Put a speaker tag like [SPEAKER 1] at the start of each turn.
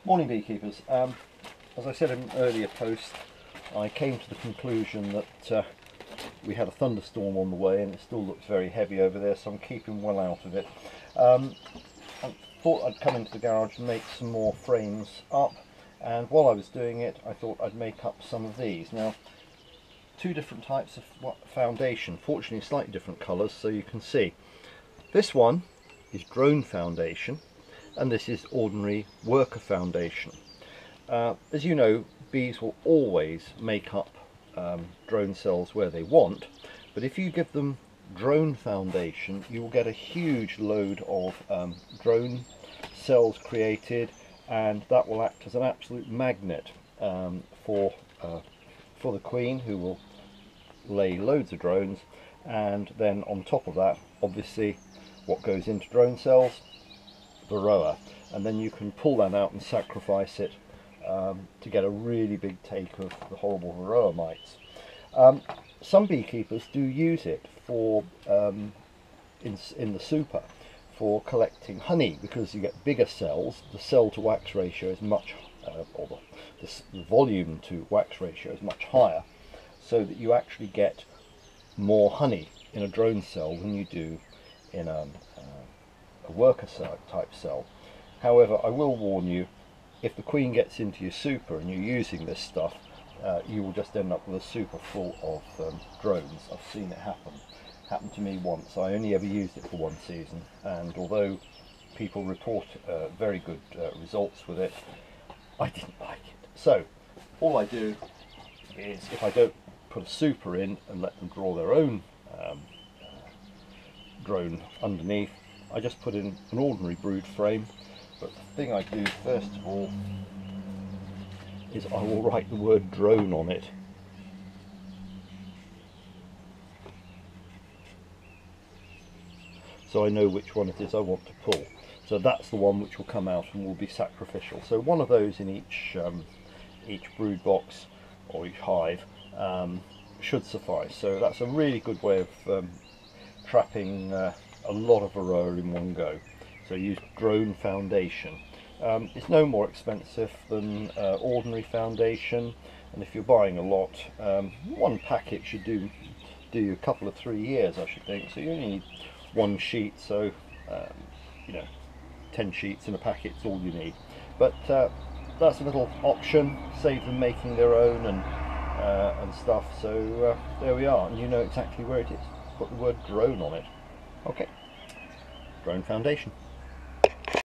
[SPEAKER 1] Morning beekeepers. As I said in an earlier post, I came to the conclusion that we had a thunderstorm on the way and it still looks very heavy over there, so I'm keeping well out of it. I thought I'd come into the garage and make some more frames up, and while I was doing it I thought I'd make up some of these. Now, two different types of foundation, fortunately slightly different colours, so you can see. This one is drone foundation and this is ordinary worker foundation. As you know, bees will always make up drone cells where they want, but if you give them drone foundation you will get a huge load of drone cells created, and that will act as an absolute magnet for the queen, who will lay loads of drones. And then on top of that, obviously, what goes into drone cells? Varroa, and then you can pull that out and sacrifice it to get a really big take of the horrible Varroa mites. Some beekeepers do use it for in the super for collecting honey, because you get bigger cells. The cell to wax ratio is much or the volume to wax ratio is much higher, so that you actually get more honey in a drone cell than you do in a worker type cell. However, I will warn you, if the queen gets into your super and you're using this stuff, you will just end up with a super full of drones. I've seen it happen. Happened to me once. I only ever used it for one season, and although people report very good results with it, I didn't like it. So all I do is, if I don't put a super in and let them draw their own drone underneath, I just put in an ordinary brood frame. But the thing I do first of all is I will write the word drone on it. So I know which one it is I want to pull. So that's the one which will come out and will be sacrificial. So one of those in each brood box or each hive should suffice. So that's a really good way of trapping a lot of Varroa in one go. So use drone foundation. It's no more expensive than ordinary foundation, and if you're buying a lot, one packet should do you a couple of 3 years, I should think. So you only need one sheet, so you know, 10 sheets in a packet is all you need. But that's a little option, save them making their own and stuff. So there we are, and you know exactly where it is. Put the word drone on it. Okay, drone foundation.